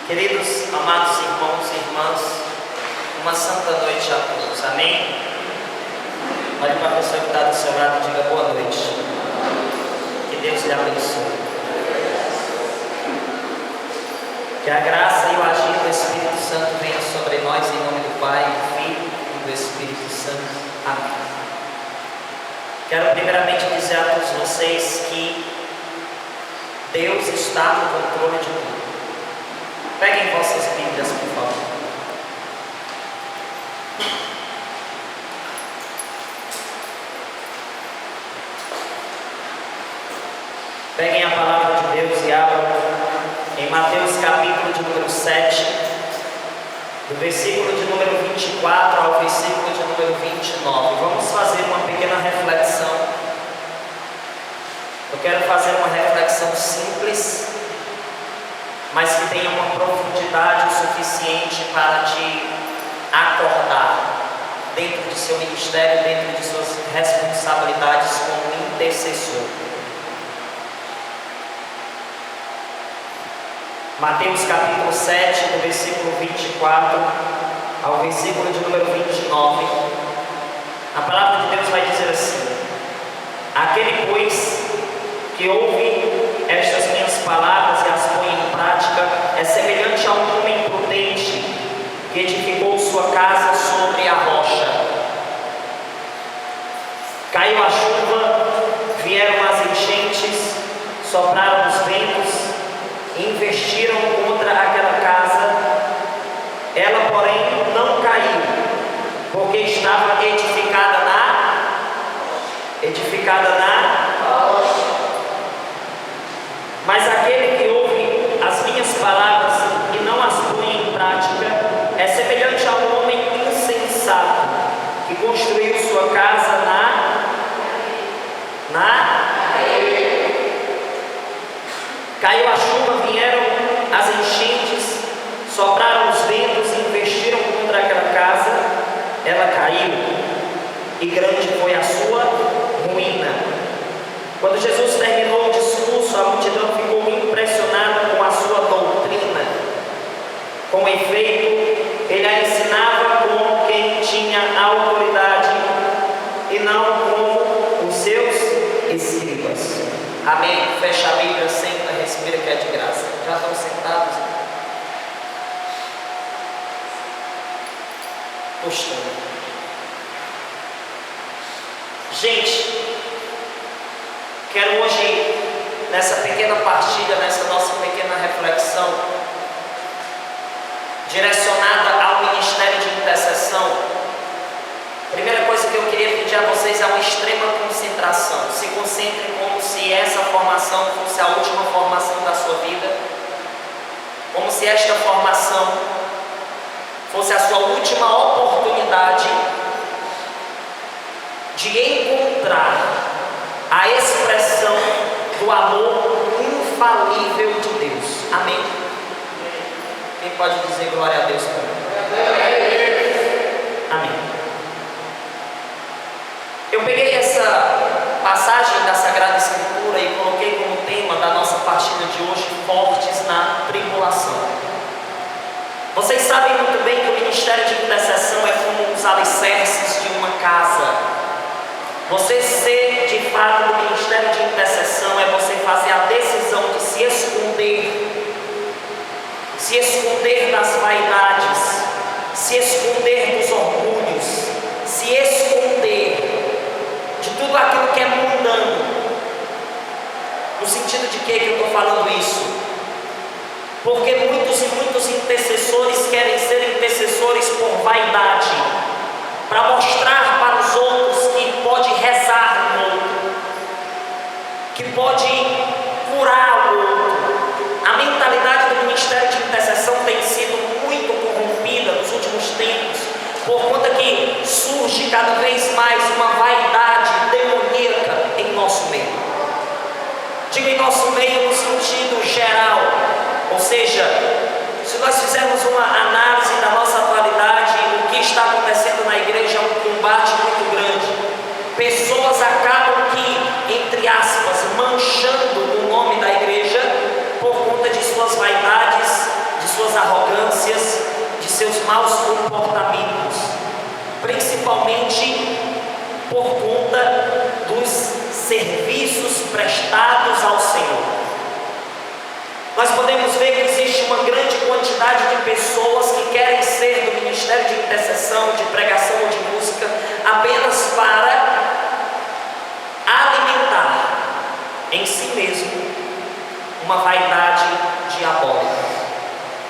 Queridos, amados irmãos e irmãs, uma santa noite a todos, amém? Olhe para a pessoa que está do seu lado e diga boa noite. Que Deus lhe abençoe. Que a graça e o agir do Espírito Santo venham sobre nós em nome do Pai, do Filho e do Espírito Santo. Amém. Quero primeiramente dizer a todos vocês que Deus está no controle de tudo. Peguem vossas Bíblias, por favor. Peguem a palavra de Deus e abram em Mateus capítulo de número 7, do versículo de número 24 ao versículo de número 29. Vamos fazer uma pequena reflexão. Eu quero fazer uma reflexão simples, mas que tenha uma profundidade o suficiente para te acordar dentro do seu ministério, dentro de suas responsabilidades como intercessor. Mateus capítulo 7, do versículo 24 ao versículo de número 29. A palavra de Deus vai dizer assim: aquele, pois, que ouve estas minhas palavras e as põe em prática, é semelhante a um homem prudente que edificou sua casa sobre a rocha. Caiu a chuva, vieram as enchentes, sopraram os ventos, investiram contra aquela casa. Ela, porém, não caiu, porque estava edificada na rocha. Mas aquele que ouve as minhas palavras e não as põe em prática é semelhante a um homem insensato que construiu sua casa Caiu a chuva, vieram as enchentes, sopraram os ventos e investiram contra aquela casa. Ela caiu e grande foi a sua ruína. Quando Jesus terminou o discurso, a multidão ficou impressionada com a sua doutrina. Com efeito, ele a ensinava como quem tinha autoridade e não como os seus escribas. Amém? Fecha a Bíblia, senta, respira que é de graça. Já estão sentados? Postura. Gente, quero hoje, nessa pequena partilha, nessa nossa pequena reflexão, direcionada ao ministério de intercessão, a primeira coisa que eu queria pedir a vocês é uma extrema concentração. Se concentrem como se essa formação fosse a última formação da sua vida, como se esta formação fosse a sua última oportunidade de encontrar a expressão do amor infalível de Deus. Amém? Quem pode dizer glória a Deus por mim? Amém. Eu peguei essa passagem da Sagrada Escritura e coloquei como tema da nossa partilha de hoje: fortes na tribulação. Vocês sabem muito bem que o ministério de intercessão é como os alicerces de uma casa. Você ser de fato do ministério de intercessão é você fazer a decisão de se esconder das vaidades, se esconder dos orgulhos, se esconder de tudo aquilo que é mundano. No sentido de que eu estou falando isso? Porque muitos e muitos intercessores querem ser intercessores por vaidade, para mostrar para os outros que pode rezar no outro, que pode curar o outro. A mentalidade do ministério de intercessão tem sido muito corrompida nos últimos tempos, por conta que surge cada vez mais uma vaidade demoníaca em nosso meio. Digo em nosso meio no sentido geral, ou seja, se nós fizermos uma análise da nossa atualidade, o que está acontecendo na igreja é um combate muito grande. Pessoas acabam que, entre aspas, manchando o nome da igreja por conta de suas vaidades, de suas serviços prestados ao Senhor. Nós podemos ver que existe uma grande quantidade de pessoas que querem ser do ministério de intercessão, de pregação ou de música apenas para alimentar em si mesmo uma vaidade diabólica.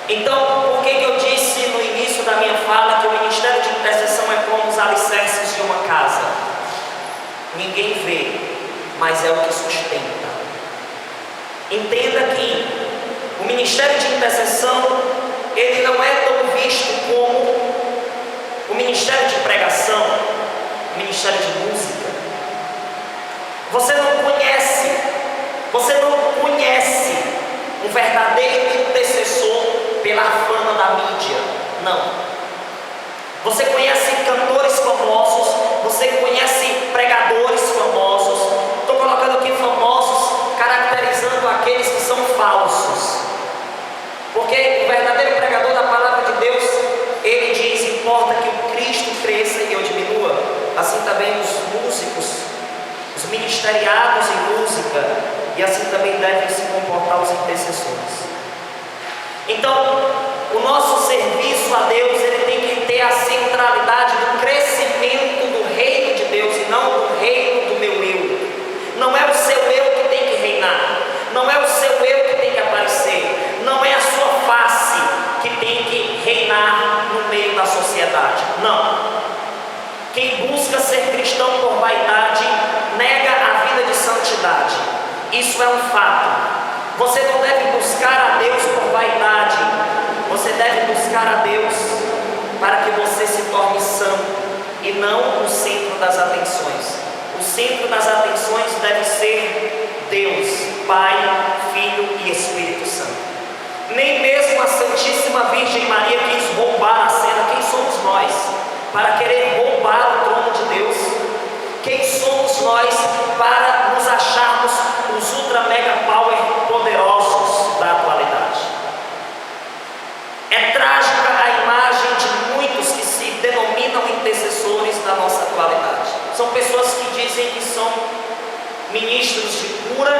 Então, por que eu disse no início da minha fala que o ministério de intercessão é como os alicerces de uma casa? Ninguém vê, mas é o que sustenta. Entenda que o ministério de intercessão, ele não é tão visto como o ministério de pregação, o ministério de música. Você não conhece um verdadeiro intercessor pela fama da mídia, não. Você conhece cantores famosos, você conhece pregadores famosos. Estou colocando aqui famosos, caracterizando aqueles que são falsos. Porque o verdadeiro pregador da palavra de Deus, ele diz: importa que o Cristo cresça e eu diminua. Assim também os músicos, os ministeriados em música, e assim também devem se comportar os intercessores. Então, o nosso serviço a Deus, ele tem que ter a centralidade do crescimento do reino de Deus e não do reino do meu eu. Não é o seu eu que tem que reinar, não é o seu eu que tem que aparecer, não é a sua face que tem que reinar no meio da sociedade, não. Quem busca ser cristão por vaidade nega a vida de santidade. Isso é um fato. Você não deve buscar a Deus por vaidade. Você deve buscar a Deus para que você se torne santo e não o centro das atenções. O centro das atenções deve ser Deus, Pai, Filho e Espírito Santo. Nem mesmo a Santíssima Virgem Maria quis roubar a cena. Quem somos nós para querer roubar o trono de Deus? Quem somos nós para nos acharmos os ultra mega power poderosos da atualidade? É trágica a imagem de muitos que se denominam intercessores da nossa atualidade. São pessoas que dizem que são ministros de cura,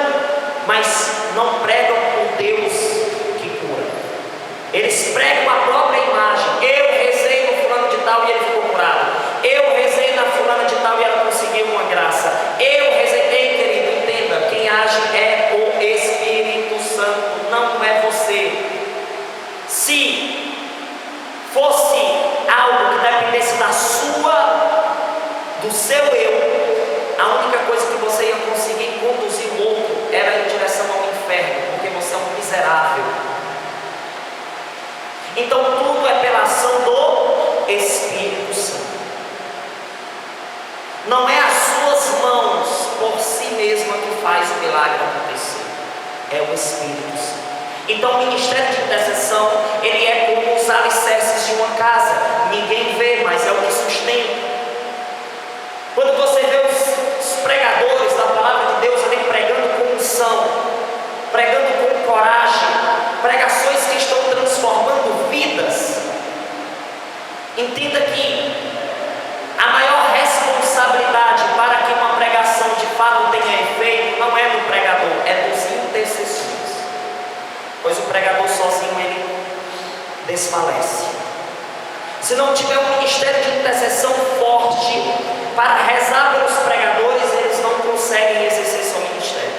mas não pregam o Deus que cura. Eles pregam a própria imagem. Eu rezei no fulano de tal e ele ficou curado. Eu rezei na fulana de tal e ela conseguiu uma graça. Eu rezei. Ei, querido, entenda, quem age é o Espírito Santo, não é você. Se fosse algo que dependesse do seu eu, a única coisa que você ia conseguir conduzir o outro era em direção ao inferno, porque você é um miserável. Então tudo é pela ação do Espírito Santo. Não é as suas mãos por si mesma que faz o milagre acontecer, é o Espírito Santo. Então o ministério de intercessão, ele é como os alicerces de uma casa. Ninguém vê, mas é o que sustenta. Quando você vê os pregadores da palavra de Deus ali pregando com unção, pregando com coragem, pregações que estão transformando vidas, entenda que a maior responsabilidade para que uma pregação de fato tenha efeito não é do pregador, é dos intercessores. Pois o pregador sozinho ele desfalece. Se não tiver um ministério de intercessão forte para rezar pelos pregadores, eles não conseguem exercer seu ministério.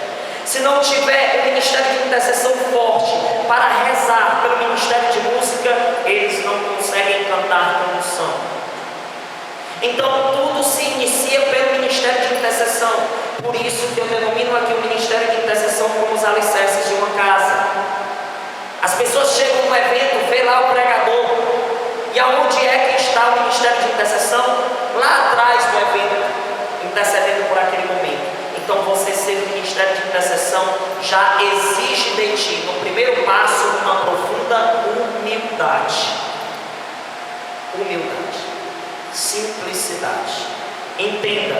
Se não tiver um ministério de intercessão forte para rezar pelo ministério de música, eles não conseguem cantar com unção. Então tudo se inicia pelo ministério de intercessão. Por isso que eu denomino aqui o ministério de intercessão como os alicerces de uma casa. As pessoas chegam no evento, vê lá o pregador, e aonde é que está o ministério de intercessão? Lá atrás do evento, intercedendo por aquele momento. Então você ser o ministério de intercessão já exige de ti, no primeiro passo, uma profunda humildade. Humildade, simplicidade. Entenda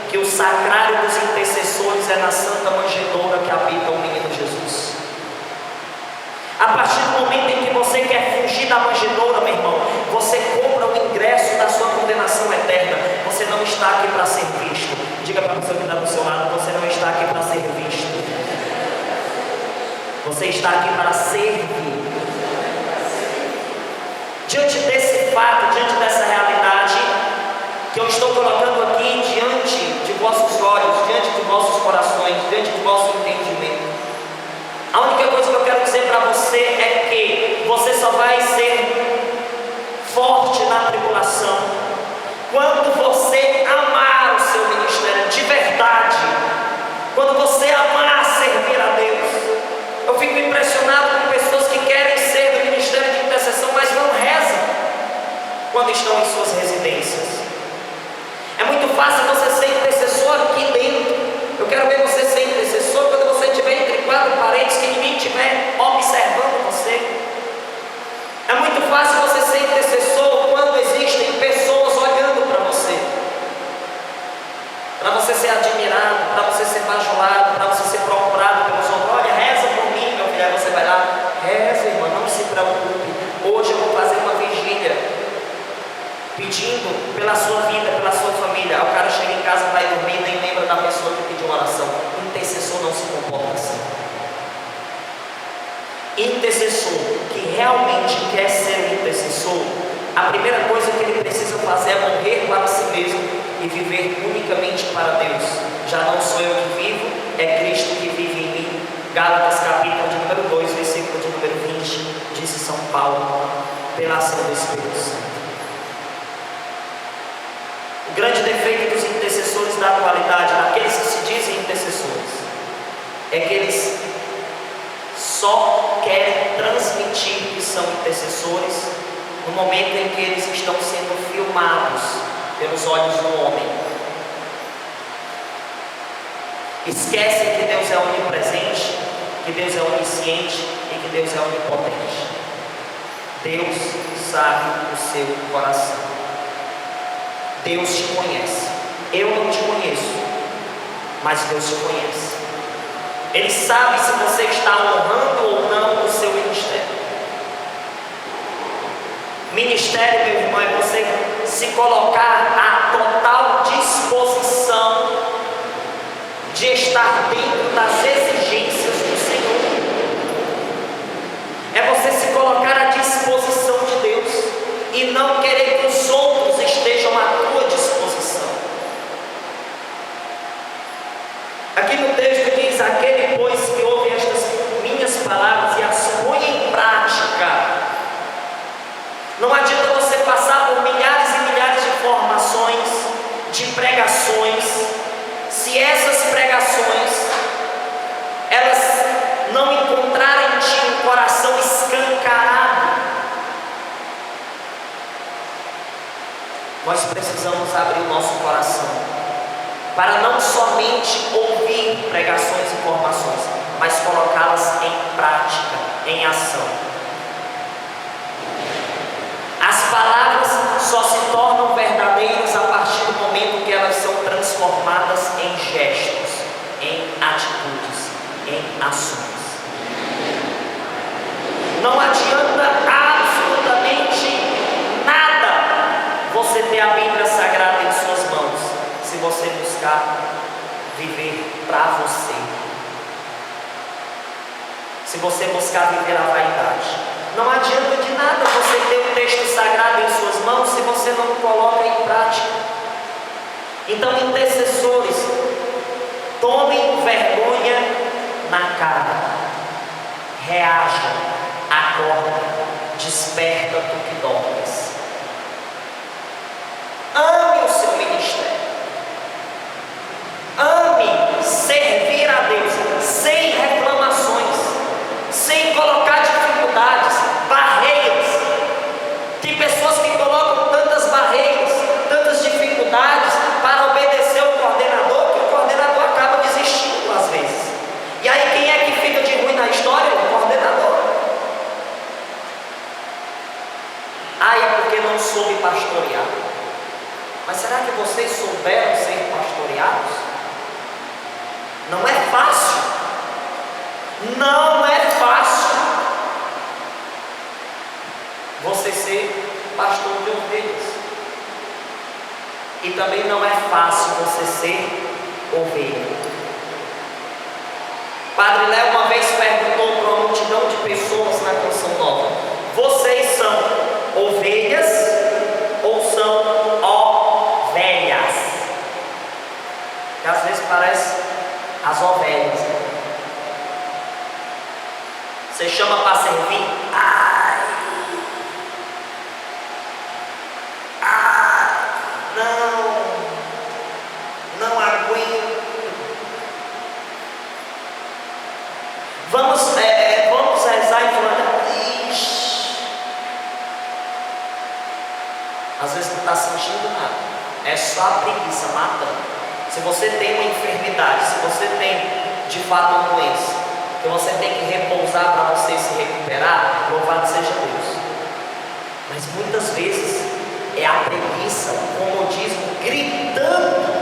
que o sacrário dos intercessores é na Santa Manjedoura que habita o menino Jesus. A partir do momento em que você quer fugir da manjedoura, meu irmão, você compra o ingresso da sua condenação eterna. Você não está aqui para ser visto. Diga para a pessoa que está do seu lado, você não Você está aqui para servir. Diante desse fato, diante dessa realidade que eu estou colocando aqui diante de vossos olhos, diante de vossos corações, diante de vosso entendimento, a única coisa que eu quero dizer para você é que você só vai ser forte na tribulação quando você amar o seu ministério de verdade, quando você amar servir a Deus. Eu fico impressionado com pessoas que querem ser do ministério de intercessão, mas não rezam quando estão em suas residências. É muito fácil você ser intercessor aqui dentro. Eu quero ver você ser intercessor quando você estiver entre quatro paredes, que ninguém estiver observando você. É muito fácil você ser intercessor quando existem pessoas olhando para você, para você ser admirado, para você ser bajulado, para você ser procurado pelos outros. Olha, reza por mim, meu filho. Aí você vai lá, reza, irmã, não se preocupe. Hoje eu vou fazer uma vigília pedindo pela sua vida, pela sua família. Aí o cara chega em casa, vai dormir e nem lembra da pessoa que pediu uma oração. Intercessor não se comporta assim. Intercessor que realmente quer ser intercessor, a primeira coisa que ele precisa fazer é morrer para si mesmo e viver unicamente para Deus. Já não sou eu que vivo, é Cristo que vive em mim. Gálatas capítulo de número 2, versículo de número 20, disse São Paulo, pela ação do Espírito Santo. O grande defeito dos intercessores da atualidade, daqueles que se dizem intercessores, é que eles só querem transmitir que são intercessores no momento em que eles estão sendo filmados pelos olhos do homem. Esquecem que Deus é onipresente, que Deus é onisciente e que Deus é onipotente. Deus sabe o seu coração. Deus te conhece. Eu não te conheço, mas Deus te conhece. Ele sabe se você está honrando ou não o seu ministério. Ministério, meu irmão, é você se colocar à total disposição de estar dentro das exigências do Senhor. É você se colocar à disposição de Deus e não querer que os outros estejam à tua disposição. Aqui no texto diz: aquele, pois, que ouve estas minhas palavras e as põe em prática. Não adianta você passar por milhares e milhares de formações, de pregações, se essas pregações elas não encontrarem em ti um coração escancarado. Nós precisamos abrir o nosso coração para não somente ouvir pregações e formações, mas colocá-las em prática, em ação. As palavras só se tornam verdadeiras a partir do momento que elas são transformadas em gestos, em atitudes, em ações. Não adianta absolutamente nada você ter a Bíblia Sagrada em suas mãos, se você buscar viver para você, se você buscar viver a vaidade. Não adianta de nada você ter o texto sagrado em suas mãos se você não o coloca em prática. Então, intercessores, tomem vergonha na cara, reajam, acordem, desperta do que dormes. Ame o seu ministério, ame servir a Deus sem reclamações, sem colocar dificuldades, barreiras. Tem pessoas que colocam tantas barreiras, tantas dificuldades para obedecer o coordenador, que o coordenador acaba desistindo às vezes. E aí quem é que fica de ruim na história? O coordenador. É porque não soube pastorear. Mas será que vocês souberam ser pastoreados? Não é fácil. Não é fácil você ser pastor de ovelhas. E também não é fácil você ser ovelha. Padre Léo uma vez perguntou para uma multidão pessoas na canção nova: vocês são ovelhas ou são ovelhas? Que às vezes parece as ovelhas. Você chama para servir, não aguento. Vamos rezar e falar, às vezes não está sentindo nada, é só a preguiça matando. Se você tem uma enfermidade, se você tem de fato uma doença, que você tem que repousar para você se recuperar, louvado seja Deus. Mas muitas vezes é a preguiça, o comodismo gritando.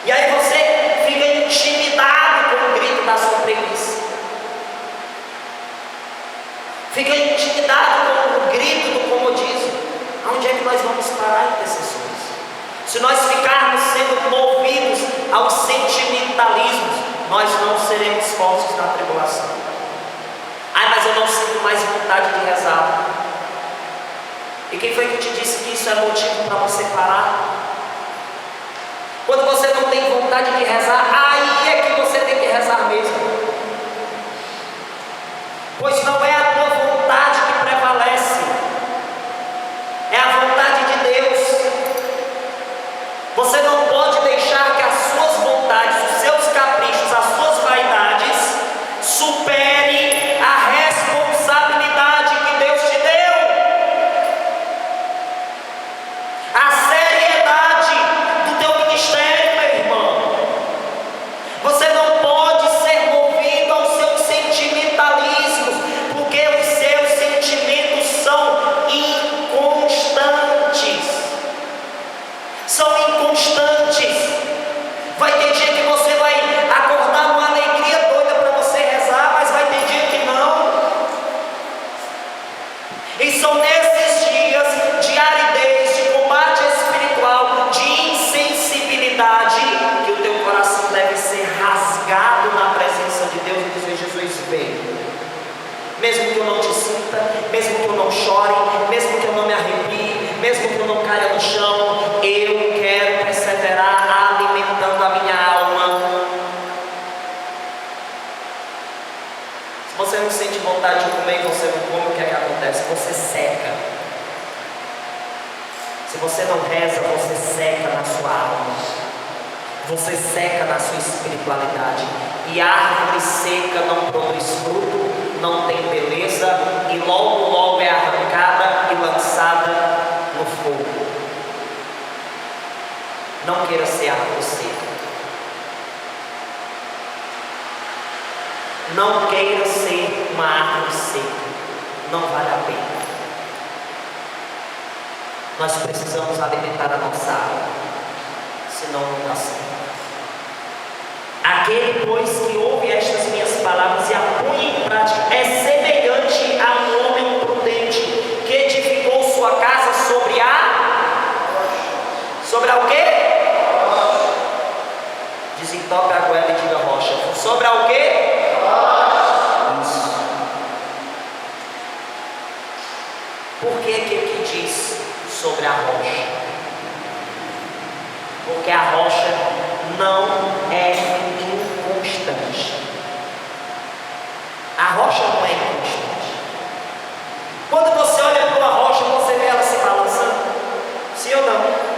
E aí você fica intimidado com o grito da sua preguiça. Fica intimidado com o grito do comodismo. Aonde é que nós vamos parar, intercessores? Se nós ficarmos sendo movidos aos sentimentalismos, nós não seremos fortes na tribulação. Mas eu não sinto mais vontade de rezar. E quem foi que te disse que isso é motivo para você parar? Quando você não tem vontade de rezar, aí é que você tem que rezar mesmo. Pois não é a tua vontade que prevalece, é a vontade de Deus. Você não pode deixar que as suas vontades, os seus caprichos, as suas vaidades superem a responsabilidade que Deus te deu, a seriedade do teu ministério, meu irmão. Você não pode ser movido aos seus sentimentalismos, porque os seus sentimentos são inconstantes. Vai ter dia que você vai acordar numa alegria doida para você rezar, mas vai ter dia que não. E são nesses dias de aridez, de combate espiritual, de insensibilidade, que o teu coração deve ser rasgado na presença de Deus e dizer: Jesus, vem. Mesmo que eu não te sinta, mesmo que eu não chore, mesmo que eu não me arrepie, mesmo que eu não caia no chão, eu quero perseverar alimentando a minha alma. Se você não sente vontade de comer e você não come, o que é que acontece? Você seca. Se você não reza, você seca na sua alma. Você seca na sua espiritualidade. E a árvore seca não produz fruto, não tem beleza, e logo logo é arrancada e lançada no fogo. Não queira ser árvore seca. Não queira ser uma árvore seca. Não vale a pena. Nós precisamos alimentar a nossa alma, senão não dá certo. Aquele, pois, que ouve estas minhas palavras e a põe em prática é semelhante a um homem prudente que edificou sua casa sobre a o quê? Desentope a goela e diga rocha. Sobre a o quê? Isso. Por que aqui diz sobre a rocha? Porque a rocha não é inconstante. A rocha não é inconstante. Quando você olha para uma rocha, você vê ela se balançando? Sim ou não?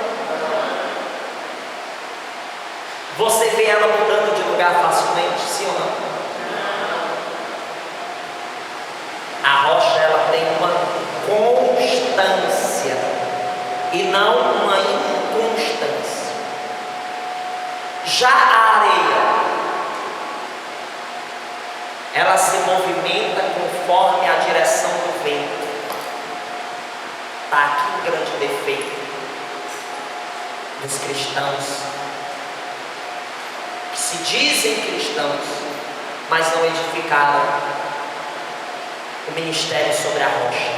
Você vê ela mudando de lugar facilmente? Sim ou não? A rocha, ela tem uma constância e não uma inconstância. Já a areia, ela se movimenta conforme a direção do vento. Está aqui um grande defeito dos cristãos, que se dizem cristãos, mas não edificaram o ministério sobre a rocha.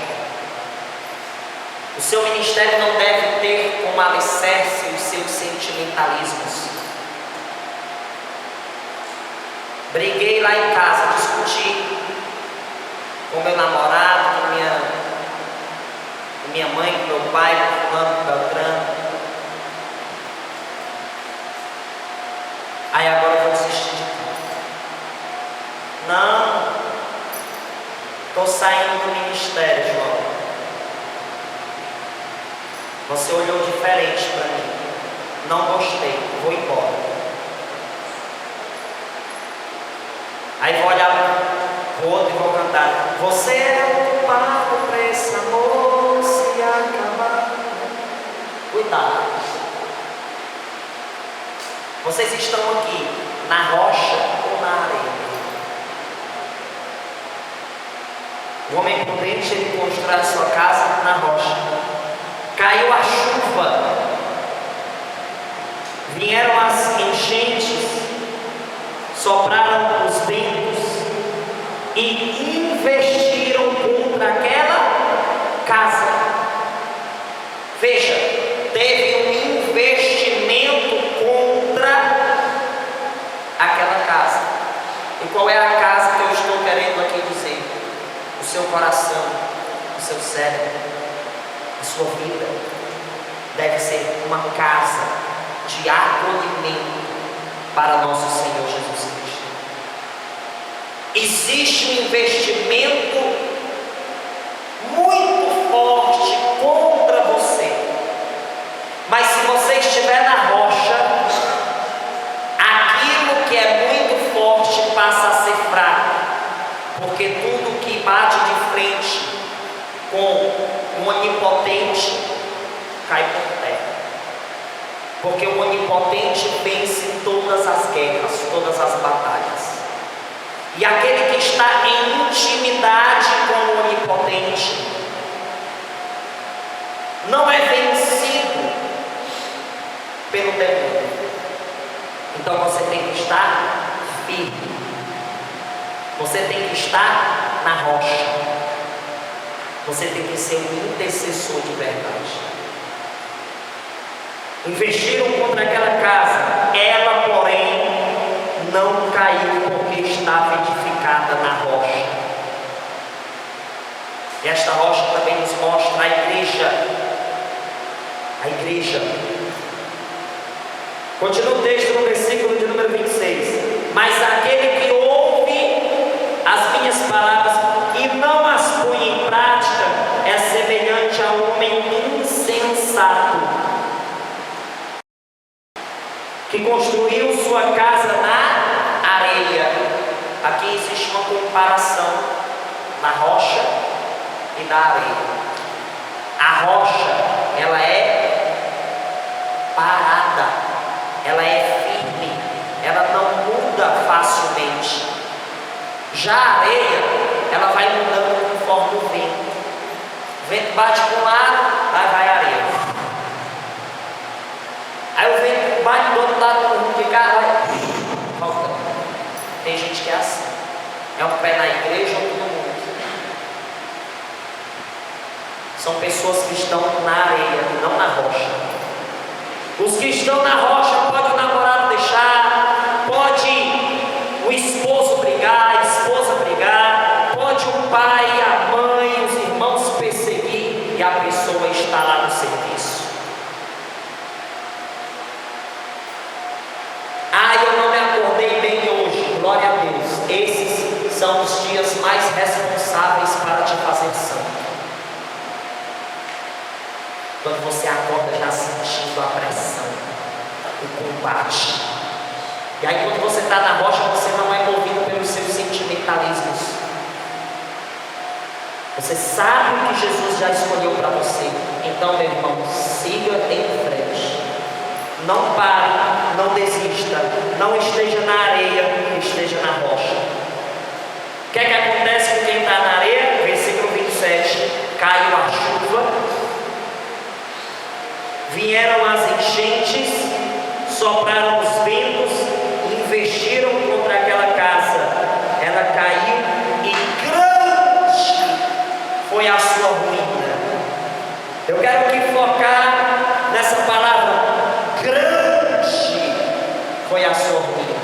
O seu ministério não deve ter como alicerce os seus sentimentalismos. Briguei lá em casa, discuti com meu namorado, com minha mãe, com meu pai, com fulano, com Beltrano. Aí agora eu vou desistir de tudo. Não, estou saindo do ministério, João. Você olhou diferente para mim. Não gostei, vou embora. Aí vou olhar para o outro e vou cantar. Você é o culpado para esse amor se acabar. Cuidado. Vocês estão aqui na rocha ou na areia? O homem prudente, ele constrói a sua casa na rocha. Caiu a chuva, vieram as enchentes, sopraram os ventos e investiram contra aquela casa. Veja, teve um investimento contra aquela casa. E qual é a casa que eu estou querendo aqui dizer? O seu coração, o seu cérebro, a sua vida deve ser uma casa de acolhimento para nosso Senhor Jesus Cristo. Existe um investimento muito forte contra você, mas se você estiver na rocha, aquilo que é muito forte passa a ser fraco, porque tudo que bate de frente com o onipotente cai por terra, porque o onipotente vence todas as guerras, todas as batalhas, e aquele que está em intimidade com o onipotente não é vencido pelo demônio. Então você tem que estar firme, você tem que estar na rocha. Você tem que ser um intercessor de verdade. Investiram contra aquela casa, ela, porém, não caiu porque estava edificada na rocha. E esta rocha também nos mostra a igreja. A igreja. Continua o texto no versículo de número 26. Mas aquele que ouve as minhas palavras e não as põe em prática é semelhante a um homem insensato que construiu sua casa na areia. Aqui existe uma comparação na rocha e na areia. A rocha, ela é parada, ela é firme, ela não muda facilmente. Já a areia, ela vai mudando conforme o vento. O vento bate para um lado, aí vai a areia. Aí o vento bate do outro lado, no rumo de cá, vai voltando. Tem gente que é assim. É um pé na igreja ou todo mundo. São pessoas que estão na areia, não na rocha. Os que estão na rocha, pode o namorado deixar, pode o esposo brigar, a esposa brigar, pode o pai, a mãe, os irmãos perseguir, e a pessoa está lá no serviço. Eu não me acordei bem hoje, glória a Deus. Esses são os dias mais responsáveis para te fazer santo. Quando você acorda já sentindo a pressão, o combate. E aí quando você está na rocha, você não é movido pelos seus sentimentalismos. Você sabe o que Jesus já escolheu para você. Então, meu irmão, siga em frente. Não pare, não desista, não esteja na areia, esteja na rocha. O que é que acontece com quem está na areia? Versículo 27, caiu a chuva, vieram as enchentes, sopraram os ventos, investiram contra aquela casa, ela caiu e grande foi a sua ruína. Eu quero aqui focar nessa palavra, grande foi a sua ruína.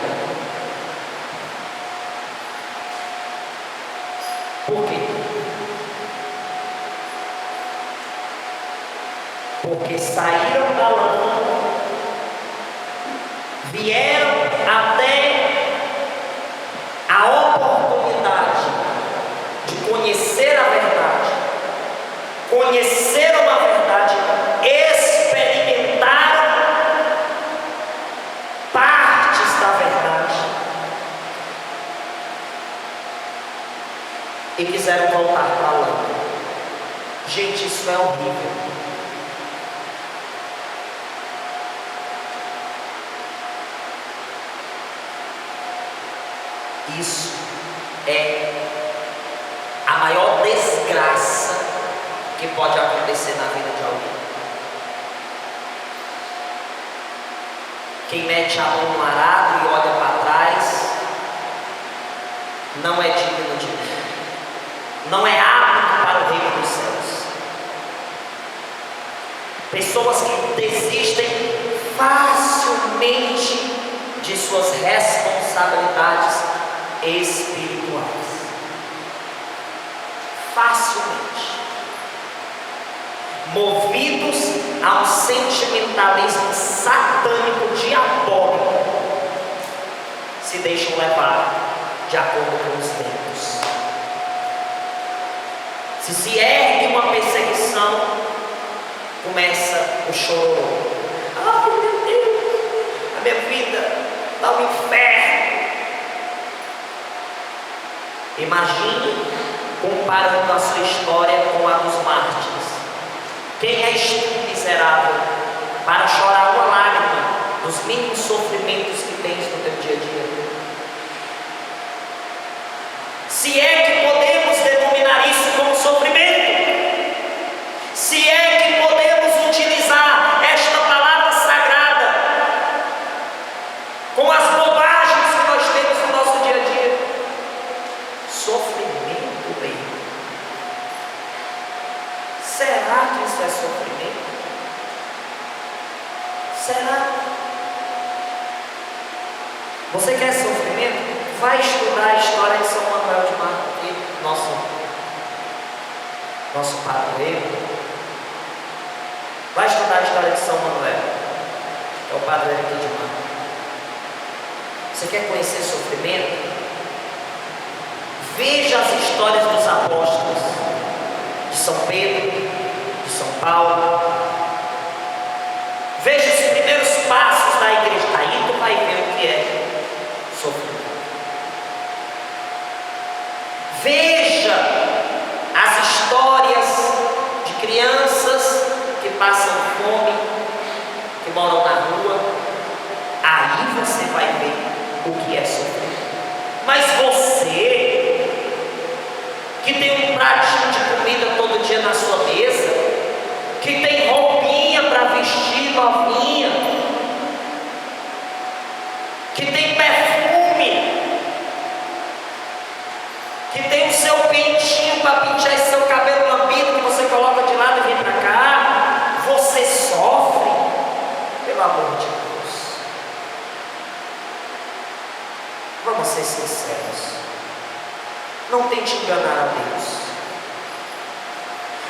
porque saíram da lama, vieram até a oportunidade de conhecer a verdade, conheceram a verdade, experimentaram partes da verdade e quiseram voltar para a lama. Gente, isso é horrível. Isso é a maior desgraça que pode acontecer na vida de alguém. Quem mete a mão no arado e olha para trás não é digno de Deus, não é apto para o reino dos céus. Pessoas que desistem facilmente de suas responsabilidades espirituais. Facilmente. Movidos a um sentimentalismo satânico, diabólico, se deixam levar de acordo com os ventos. Se ergue uma perseguição, começa o choro. Ai meu Deus, a minha vida está um inferno. Imagine comparando a sua história com a dos mártires. Quem és tu, miserável, para chorar uma lágrima dos mínimos sofrimentos que tens no teu dia a dia? Se é que podemos denominar isso como sofrimento, se é que podemos utilizar esta palavra sagrada com as bobagens que nós temos no nosso dia a dia, sofrimento, bem. Será que isso é sofrimento? Será? Você quer sofrimento? Vai estudar a história de São Manuel de Marco, nosso padroeiro. Vai estudar a história de São Manuel, que é o padroeiro aqui de Marco. Você quer conhecer sofrimento? Veja as histórias dos apóstolos, de São Pedro, de São Paulo. Veja os primeiros passos da igreja. Aí tu vai ver o que é sofrimento. Veja as histórias de crianças que passam fome, que moram na rua. Aí você vai ver o que é sofrimento. Mas você, que tem um pratinho de comida todo dia na sua mesa, que tem roupinha para vestir novinha, que tem perfume, que tem o seu pentinho para pentear esse seu cabelo lambido que você coloca de lado e vem para cá, você sofre, pelo amor de Deus. Vamos ser sinceros. Não tente enganar a Deus.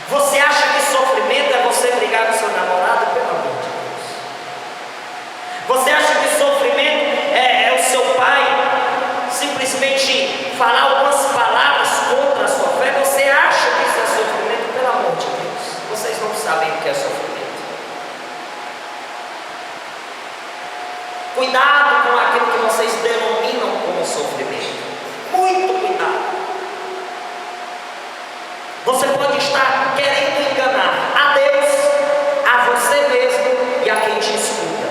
Você acha que sofrimento é você brigar com seu namorado? Pelo amor de Deus. Você acha que sofrimento é o seu pai simplesmente falar algumas palavras contra a sua fé? Você acha que isso é sofrimento? Pelo amor de Deus. Vocês não sabem o que é sofrimento. Cuidado com aquilo que vocês denominam como sofrimento. Muito cuidado. Você pode estar querendo enganar a Deus, a você mesmo e a quem te escuta.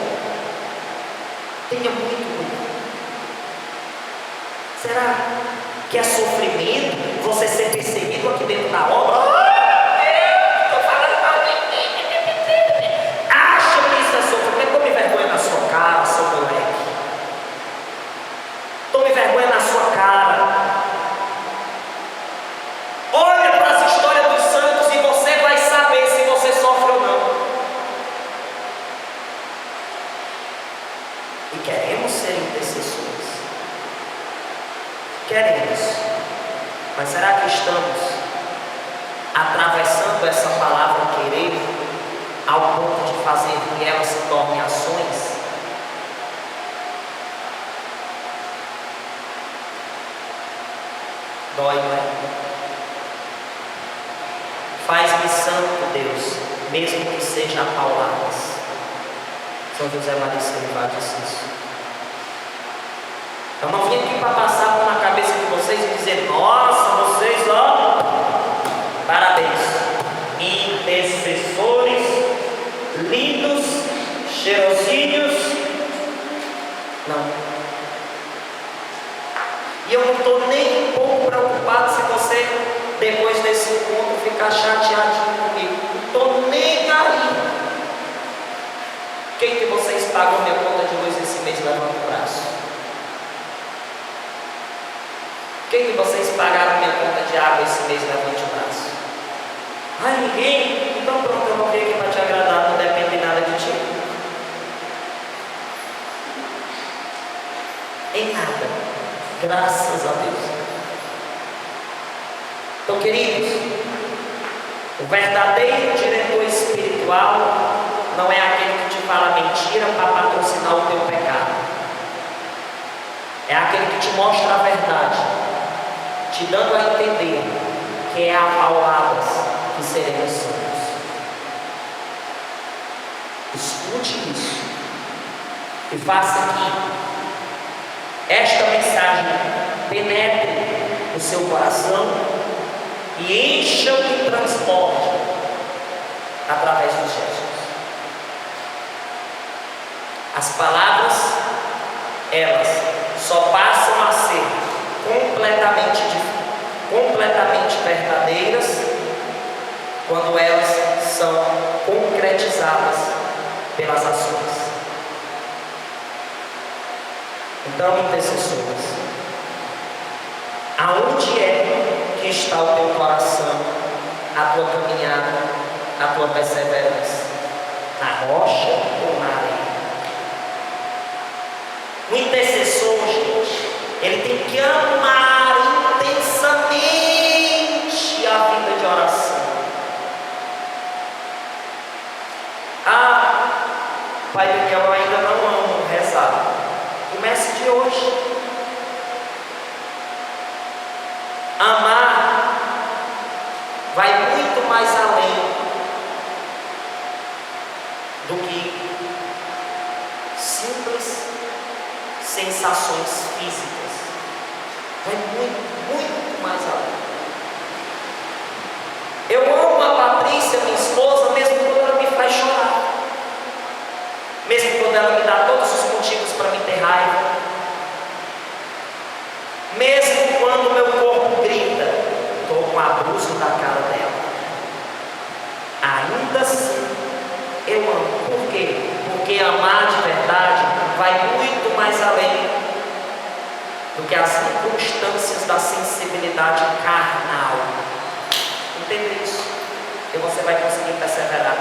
Tenha muito cuidado. Será que é sofrimento você ser perseguido aqui dentro da obra? Estou falando mal de mim. Acha que isso é sofrimento? Tome vergonha na sua cara, seu moleque. Tome vergonha na sua cara. Olha para as histórias dos santos e você vai saber se você sofre ou não. E queremos ser intercessores. Queremos. Mas será que estamos atravessando essa palavra querer ao ponto de fazer que elas se tornem ações, dói, não é? Faz-me santo, Deus, mesmo que seja a pauladas. São José Maria Escrivá disse isso. Eu não vim aqui para passar a mão na cabeça de vocês e dizer: nossa, vocês, ó, parabéns, intercessores, lindos, cheirosinhos. Não. E eu não estou nem um pouco preocupado se você, depois desse encontro, ficar chateadinho comigo. Não estou nem aí. Quem que vocês pagam minha conta de luz esse mês? Levanta o braço. Quem que vocês pagaram minha conta de água esse mês? Levante o braço. Ai, ninguém? Então pronto, eu não vim aqui para te agradar, não depende nada de ti. Em nada. Graças a Deus. Então, queridos, o verdadeiro diretor espiritual não é aquele que te fala mentira para patrocinar o teu pecado. É aquele que te mostra a verdade, te dando a entender que é a palavras que seremos santos. Escute isso e faça que esta mensagem penetre no seu coração e encha e transporte através dos gestos. As palavras, elas só passam a ser completamente verdadeiras quando elas são concretizadas pelas ações. Então, intercessores, aonde é que está o teu coração, a tua caminhada, a tua perseverança? Na rocha ou na areia? O intercessor, gente, ele tem que amar intensamente a vida de oração. Ah, Pai Daniel, eu ainda não amo rezar. Comece de hoje. Amar vai muito mais além do que simples sensações físicas. Vai muito mais além. Eu amo a Patrícia, minha esposa, mesmo quando ela me faz chorar, mesmo quando ela me dá todos os motivos para me ter raiva, mesmo quando meu corpo grita, estou com abuso da cara dela, ainda assim eu amo. Por quê? Porque amar de verdade vai muito mais além do que as circunstâncias da sensibilidade carnal. Entenda isso, e você vai conseguir perseverar.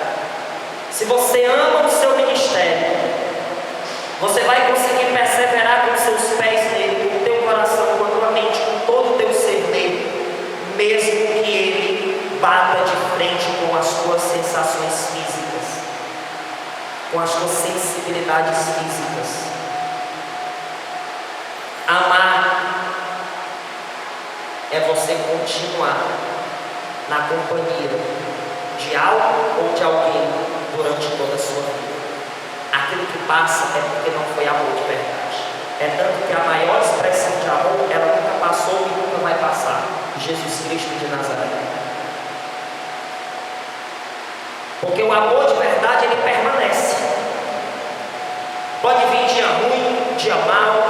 Se você ama o seu ministério, você vai conseguir perseverar com seus pés nele, com o teu coração, com a tua mente, com todo o teu ser nele, mesmo que ele bata de frente com as tuas sensações físicas, com as tuas sensibilidades físicas. Amar é você continuar na companhia de algo ou de alguém durante toda a sua vida. Aquilo que passa é porque não foi amor de verdade. É tanto que a maior expressão de amor, ela nunca passou e nunca vai passar. Jesus Cristo de Nazaré. Porque o amor de verdade, ele permanece. Pode vir dia ruim, dia mau,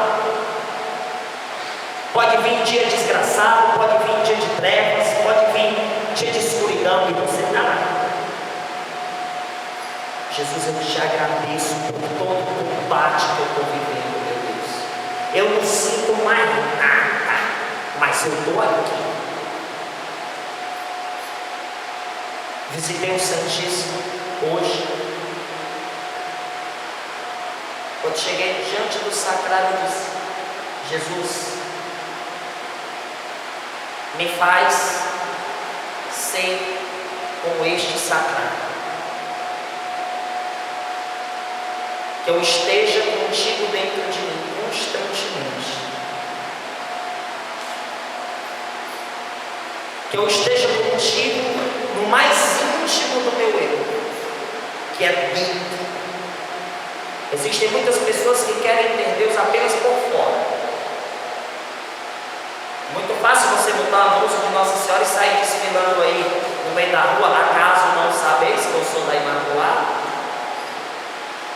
pode vir dia desgraçado, pode vir dia de trevas, pode vir dia de escuridão e você nada. Jesus, eu te agradeço por todo o combate que eu estou vivendo, meu Deus. Eu não sinto mais nada, mas eu estou aqui. Visitei o Santíssimo hoje. Quando cheguei diante do sacrário, eu disse: Jesus, me faz ser como este sacrário. que eu esteja contigo dentro de mim constantemente, que eu esteja contigo no mais íntimo do meu eu, que é dentro. Existem muitas pessoas que querem ter Deus apenas por fora. Muito fácil você botar a música de Nossa Senhora e sair desfilando aí no meio da rua, acaso não sabeis que eu sou da Imaculada?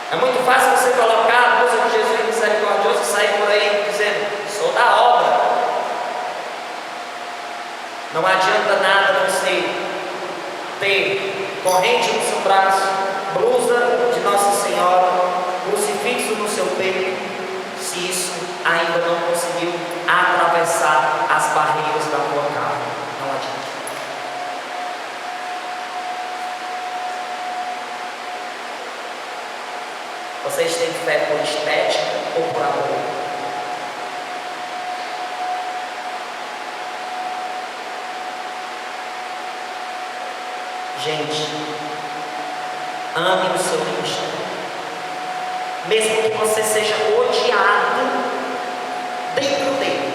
É muito fácil você colocar a música de Jesus misericordioso e sair por aí dizendo, sou da obra. Não adianta nada você ter corrente no seu braço, blusa de Nossa Senhora, crucifixo no seu peito, se isso ainda não conseguiu atravessar as barreiras da tua carne. Não adianta. Vocês têm fé por estética ou por amor? Gente, ame o seu ministério. Mesmo que você seja odiado dentro dele.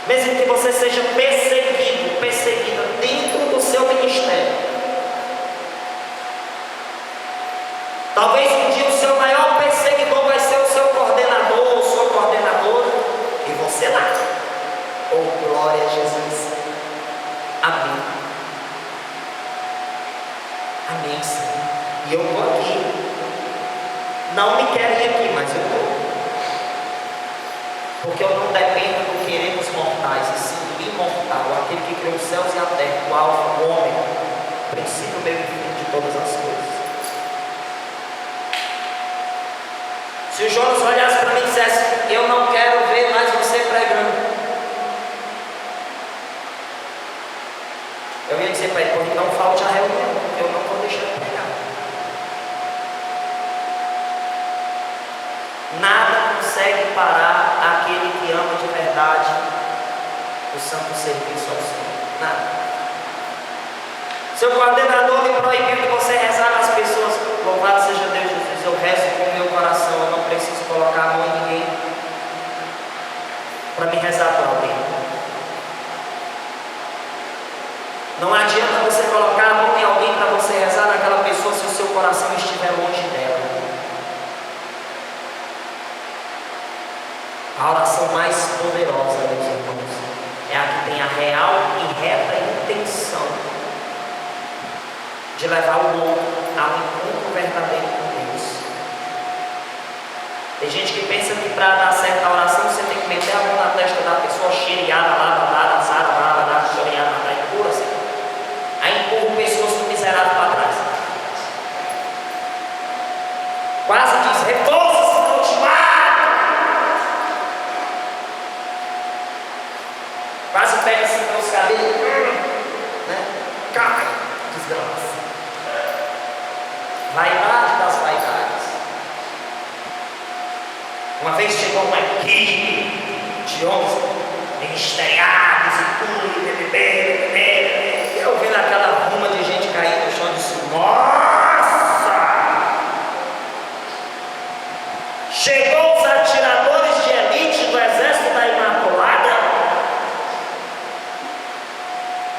Mesmo que você seja perseguido, perseguida dentro do seu ministério. Talvez um dia o seu maior perseguidor vai ser o seu coordenador ou sua coordenadora, e você lá. Oh, glória a Jesus. Amém. Amém, Senhor. E eu estou aqui. Não me querem aqui, mas eu estou. Porque eu não dependo do querer dos mortais, e sim do imortal, aquele que criou os céus e a terra, o alfa, o homem, princípio, meio e fim de todas as coisas. Se o Jonas olhasse para mim e dissesse, eu não quero ver mais você pregando, eu ia dizer para ele, não falte a reunião, eu não vou deixar de pregar. Nada consegue parar aquele que ama de verdade o santo serviço ao Senhor. Nada. Seu coordenador me proibiu de você rezar nas pessoas. Louvado seja Deus, Jesus. Eu rezo com o meu coração. Eu não preciso colocar a mão em ninguém para me rezar para alguém. Não adianta você colocar a mão em alguém para você rezar naquela pessoa se o seu coração estiver longe dela. A oração mais poderosa, meus irmãos, é a que tem a real e reta intenção de levar o outro ao encontro verdadeiro com Deus. Tem gente que pensa que para dar certa oração você tem que meter a mão na testa da pessoa, cheireada, lá, azada, choreada, e pura assim. Aí empurra o pescoço do miserável para trás. Quase diz, repousa-se no ultimato. Quase pega assim pelos cabelos, né? Cai, desgraça. Vaidade das vaidades. Uma vez chegou uma equipe de homens ministeriados e tudo, e bebendo, e eu vendo aquela ruma de gente caindo no chão e disse, nossa! Chegou os atiradores de elite do exército da Imaculada.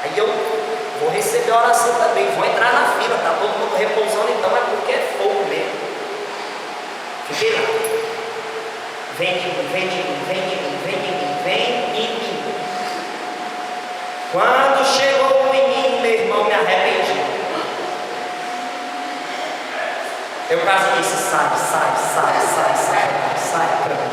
Aí eu vou receber a oração também, vou entrar na fila, tá todo mundo repousando, então é porque é fogo mesmo. Fiquei lá. Vem em mim, vem em mim, vem em mim, vem em mim, vem em mim. Quando chegou em mim, meu irmão, me arrependi. Eu quase disse, sai pra mim.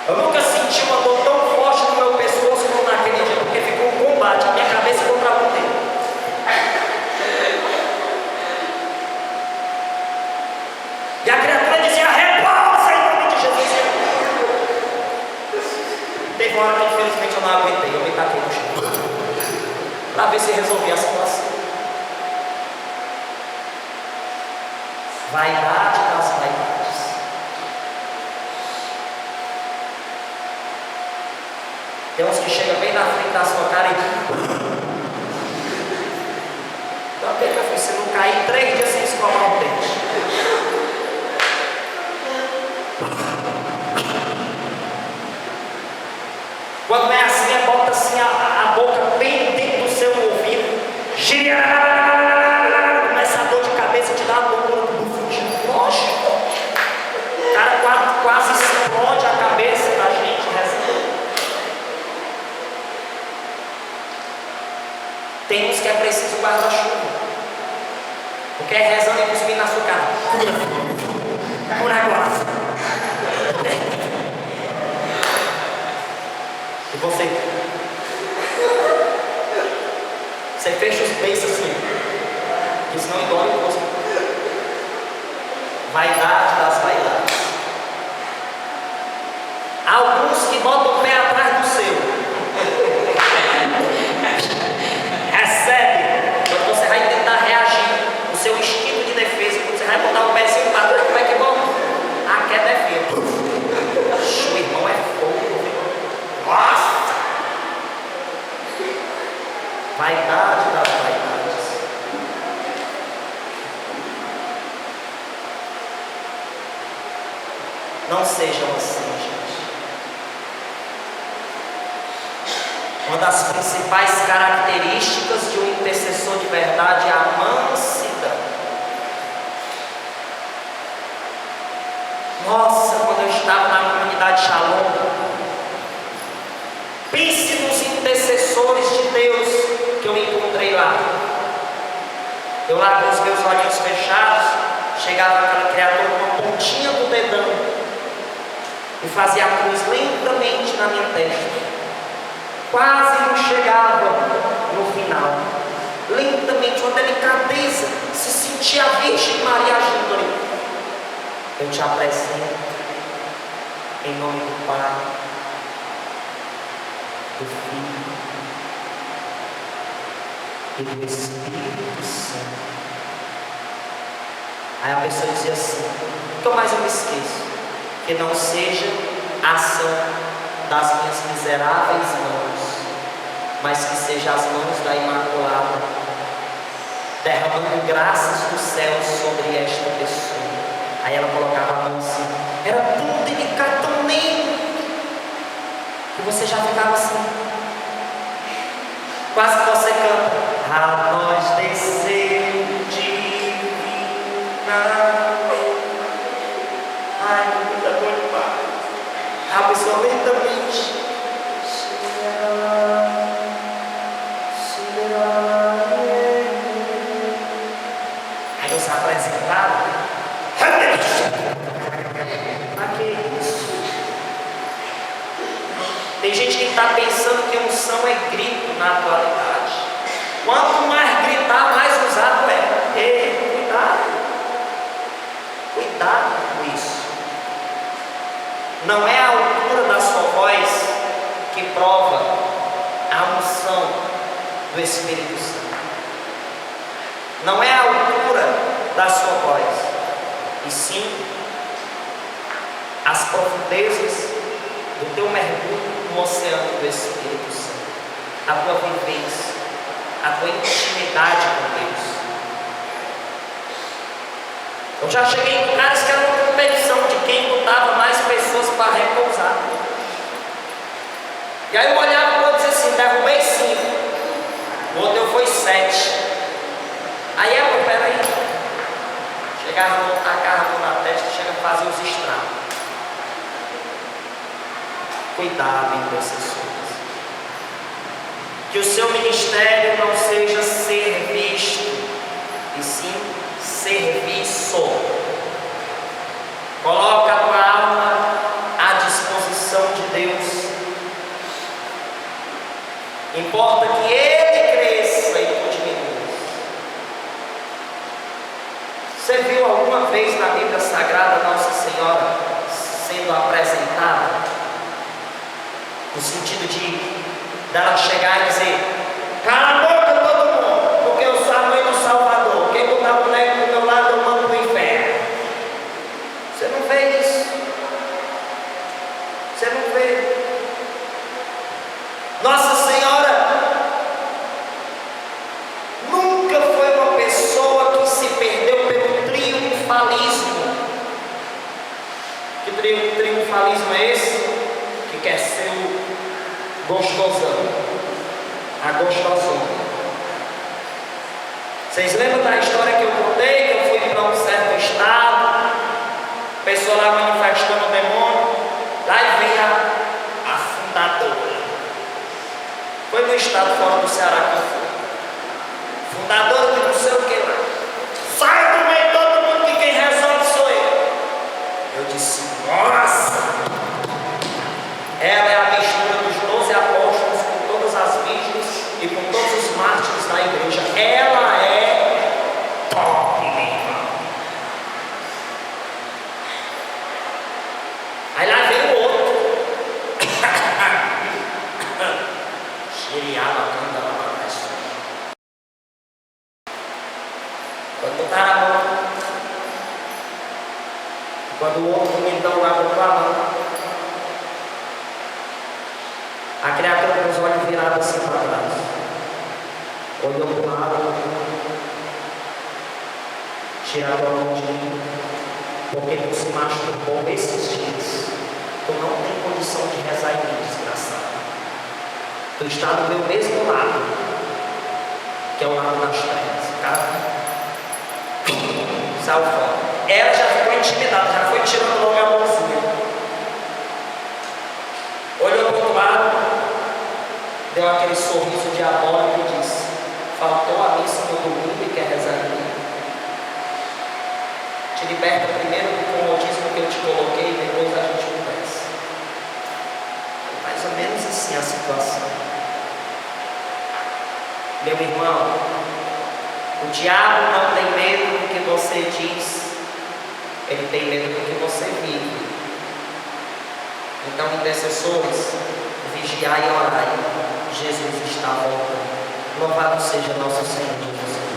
Eu nunca senti uma dor tão forte no meu pescoço como naquele dia, porque ficou um combate, a minha cabeça contra a mão dele. E a criatura dizia, repousa em nome de Jesus. Teve uma hora que infelizmente eu não aguentei, eu me taquei no chão, para ver se resolvia a situação. Vaidade das vaidades. Tem uns que chegam bem na frente da sua cara e... Também, meu filho, se não cair 3 dias sem escovar o dente. Quando é assim, bota assim a boca bem dentro do seu ouvido. Começa a dor de cabeça, te dá uma loucura do fugindo. Lógico. O cara quase explode a cabeça da gente rezando. Tem uns que é preciso guarda-chuva. Porque é rezando e cuspindo na sua cara. Cura agora. E você fecha os beiços assim. Isso não engole o rosto. Vaidade das vaidades. Alguns que botam o pé atrás do seu. Recebe. Quando você vai tentar reagir, o seu instinto de defesa, quando você vai botar o pezinho para trás, como é que bota? A queda é feia. O irmão é fogo. Nossa! Vaidade das vaidades. Não sejam assim, gente. Uma das principais características de um intercessor de verdade é a mansidão. Nossa, quando eu estava na comunidade Shalom, pense nos intercessores de Deus que eu encontrei lá. Eu lá com os meus olhinhos fechados, chegava aquela criatura com uma pontinha do dedão e fazia a cruz lentamente na minha testa. Quase não chegava no final. Lentamente, uma delicadeza, se sentia a Virgem Maria agindo ali. Eu te apresento em nome do Pai, do Filho e do Espírito Santo. Aí a pessoa dizia assim: nunca mais eu me esqueço, que não seja a ação das minhas miseráveis mãos, mas que seja as mãos da Imaculada, derramando graças do céu sobre esta pessoa. Aí ela colocava a mão assim, era tão delicado, tão lindo, que você já ficava assim, quase que você canta. A nós desceu divina. Ai, muita dor de paz. A pessoa lentamente. Aí você apresentava. Que isso? Tem gente que está pensando que unção é grito na atualidade. Quanto mais gritar, mais usado é. Ei, cuidado. Cuidado com isso. Não é a altura da sua voz que prova a unção do Espírito Santo. Não é a altura da sua voz, e sim as profundezas do teu mergulho no oceano do Espírito Santo, a tua vivência, a tua intimidade com Deus. Eu já cheguei em caras que eram uma competição de quem botava mais pessoas para repousar. E aí eu olhava para o outro e dizia assim: derrubei 5, o outro eu fui 7. Aí eu, peraí, chegava a tacar a mão na testa, chega a fazer os estragos. Cuidado, intercessores. Que o seu ministério não seja ser visto, e sim serviço. Coloca a tua alma à disposição de Deus. Importa que Ele cresça e tu diminuas. Você viu alguma vez na Bíblia Sagrada Nossa Senhora sendo apresentada? No sentido de dela chegar e dizer: cala a boca todo mundo, porque eu sou a mãe do Salvador. Quem botar o boneco do meu lado eu mando para o inferno. Você não vê isso. Você não vê. Nossa Senhora nunca foi uma pessoa que se perdeu pelo triunfalismo. Que triunfalismo é esse? Que quer ser o gostosão, a gostosona. Vocês lembram da história que eu contei? Que eu fui para um certo estado, pessoa lá manifestando o demônio, lá e vem a fundadora. Foi no estado fora do Ceará que eu fui. Fundadora de não sei o que lá. Sai do meio de todo mundo que quem resolve sou eu. Eu disse, nossa! Ela é a mistura dos 12 apóstolos com todas as virgens e com todos os mártires da igreja. Ela é top, meu irmão. Aí lá vem o outro. Quando o outro então lá com a mão, a criatura com os olhos virados assim para trás, olhou para o lado, tiraram a mão de mim, porque tu se masturbou esses dias. Tu não tem condição de rezar em mim, desgraçado. Tu está do meu mesmo lado, que é o lado das trevas. Cara, saiu fora. Ela já ficou intimidada, já foi tirando logo a mãozinha. Olhou para o outro lado, deu aquele sorriso diabólico e disse: faltou a missa no domingo e quer rezar em mim. Te liberta primeiro do comodismo que eu te coloquei e depois a gente conversa. Mais ou menos assim a situação. Meu irmão, o diabo não tem medo do que você diz, ele tem medo do que você vive. Então, intercessores, vigiai e orai. Jesus está voltando. Louvado seja nosso Senhor Jesus.